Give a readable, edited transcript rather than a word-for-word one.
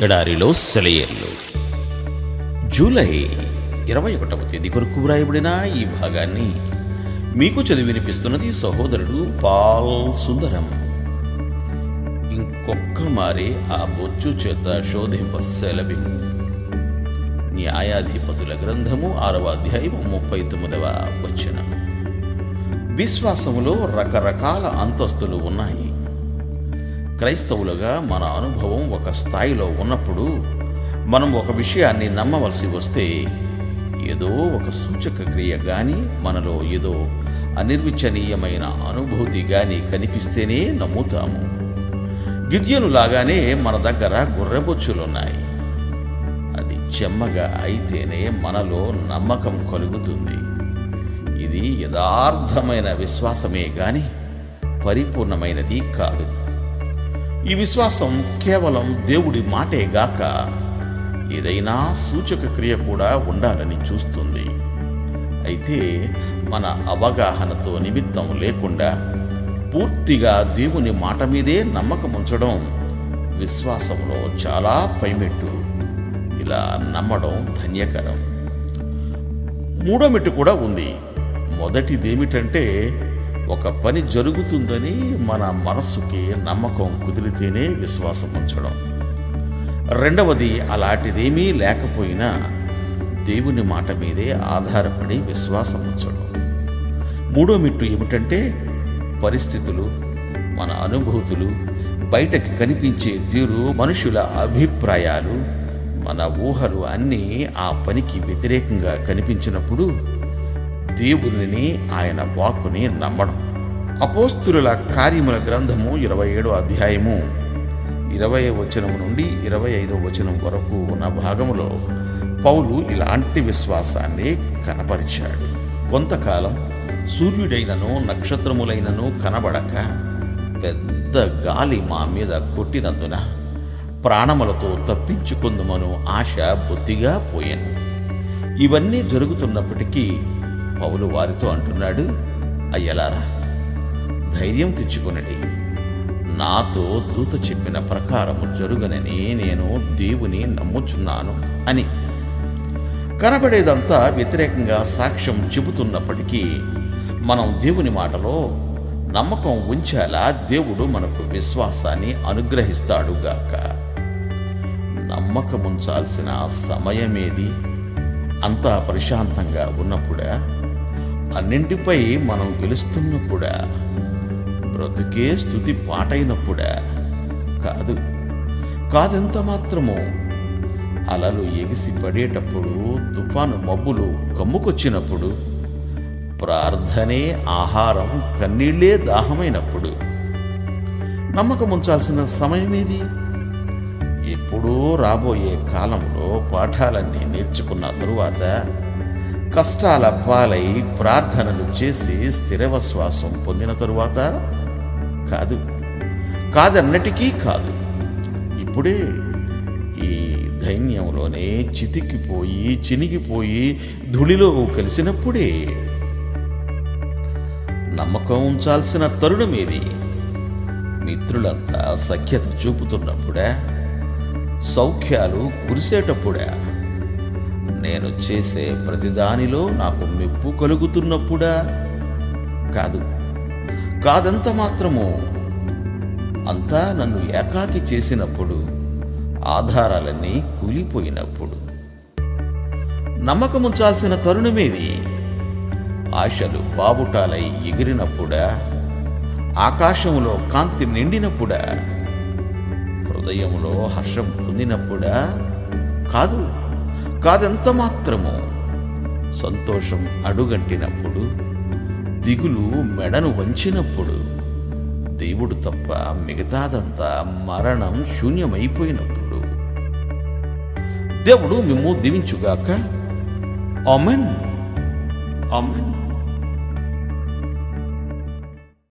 ఎడారిలో సెలయేర్లు. జూలై 21వ తేదీ కొరకు వ్రాయబడిన ఈ భాగాన్ని మీకు చదివి వినిపిస్తున్నది సహోదరుడు పాల్ సుందరం. ఇంకొక్క మారి ఆ బొచ్చు చేత శోధింప సెలవిను. న్యాయాధిపతుల గ్రంథము 6వ అధ్యాయము 39వ వచనం. విశ్వాసములో రకరకాల అంతస్తులు ఉన్నాయి. క్రైస్తవులుగా మన అనుభవం ఒక స్థాయిలో ఉన్నప్పుడు మనం ఒక విషయాన్ని నమ్మవలసి వస్తే ఏదో ఒక సూచక క్రియ కానీ, మనలో ఏదో అనిర్వచనీయమైన అనుభూతి కానీ కనిపిస్తేనే నమ్ముతాము. గిద్యోను లాగానే మన దగ్గర గుర్రెబొచ్చులున్నాయి. అది చెమ్మగా అయితేనే మనలో నమ్మకం కలుగుతుంది. ఇది యథార్థమైన విశ్వాసమే గాని పరిపూర్ణమైనది కాదు. ఈ విశ్వాసం కేవలం దేవుడి మాటే గాక ఏదైనా సూచక క్రియ కూడా ఉండాలని చూస్తుంది. అయితే మన అవగాహనతో నిమిత్తం లేకుండా పూర్తిగా దేవుని మాట మీదే నమ్మకం ఉంచడం విశ్వాసంలో చాలా పైమెట్టు. ఇలా నమ్మడం ధన్యకరం. మూడో మెట్టు కూడా ఉంది. మొదటిదేమిటంటే, ఒక పని జరుగుతుందని మన మనస్సుకి నమ్మకం కుదిరితేనే విశ్వాసం ఉంచడం. రెండవది, అలాంటిదేమీ లేకపోయినా దేవుని మాట మీదే ఆధారపడి విశ్వాసం ఉంచడం. మూడో మెట్టు ఏమిటంటే, పరిస్థితులు, మన అనుభూతులు, బయటకి కనిపించే తీరు, మనుషుల అభిప్రాయాలు, మన ఊహలు అన్నీ ఆ పనికి వ్యతిరేకంగా కనిపించినప్పుడు దేవునిని, ఆయన వాక్కుని నమ్మడం. అపోస్తుల కార్యముల గ్రంథము 27వ అధ్యాయము 20వ వచనం నుండి 25వ వచనం వరకు ఉన్న భాగములో పౌలు ఇలాంటి విశ్వాసాన్ని కనపరిచాడు. కొంతకాలం సూర్యుడైనను నక్షత్రములైనను కనబడక పెద్ద గాలి మా మీద కొట్టినందున ప్రాణములతో తప్పించుకుందుమను ఆశ బొత్తిగా పోయాను. ఇవన్నీ జరుగుతున్నప్పటికీ పౌలు వారితో అంటున్నాడు, అయ్యలారా, ధైర్యం తెచ్చుకొనండి. నాతో దూత చెప్పిన ప్రకారము జరుగనని నేను దేవుని నమ్ముచున్నాను అని. కనబడేదంతా వ్యతిరేకంగా సాక్ష్యం చెబుతున్నప్పటికీ మనం దేవుని మాటలో నమ్మకం ఉంచేలా దేవుడు మనకు విశ్వాసాన్ని అనుగ్రహిస్తాడుగాక. నమ్మకముంచాల్సిన సమయమేది? అంతా ప్రశాంతంగా ఉన్నప్పుడా? అన్నింటిపై మనం గెలుస్తున్నప్పుడా? బ్రతుకే స్తుతి పాటైనప్పుడా? కాదు, కాదెంత మాత్రము. అలలు ఎగిసి పడేటప్పుడు, తుఫాను మబ్బులు కమ్ముకొచ్చినప్పుడు, ప్రార్థనే ఆహారం, కన్నీళ్లే దాహమైనప్పుడు నమ్మకం ఉంచాల్సిన సమయమేది? ఎప్పుడూ రాబోయే కాలంలో పాఠాలన్నీ నేర్చుకున్న తరువాత, కష్టాల పాలై ప్రార్థనలు చేసి స్థిర విశ్వాసం పొందిన తరువాత? కాదు, కాదన్నటికీ కాదు. ఇప్పుడే ఈ ధైన్యంలోనే చితికిపోయి చినిగిపోయి ధూళిలో కలిసినప్పుడే. నమ్మకం ఉంచాల్సిన తరుణమేది? మిత్రులంతా సఖ్యత చూపుతున్నప్పుడా? సౌఖ్యాలు కురిసేటప్పుడా? నేను చేసే ప్రతిదానిలో నాకు మెప్పు కలుగుతున్నప్పుడా? కాదు, కాదంత మాత్రము. అంతా నన్ను ఏకాకి చేసినప్పుడు, ఆధారాలన్నీ కూలిపోయినప్పుడు. నమ్మకముంచాల్సిన తరుణమేది? ఆశలు బావుటాలై ఎగిరినప్పుడా? ఆకాశంలో కాంతి నిండినప్పుడా? హృదయంలో హర్షం పొందినప్పుడా? కాదు, కాదెంత మాత్రము. సంతోషం అడుగంటినప్పుడు, దిగులు మెడను వంచినప్పుడు, దేవుడు తప్ప మిగతాదంతా మరణం శూన్యమైపోయినప్పుడు. దేవుడు మిమ్ము దీవించుగాక. ఆమేన్, ఆమేన్.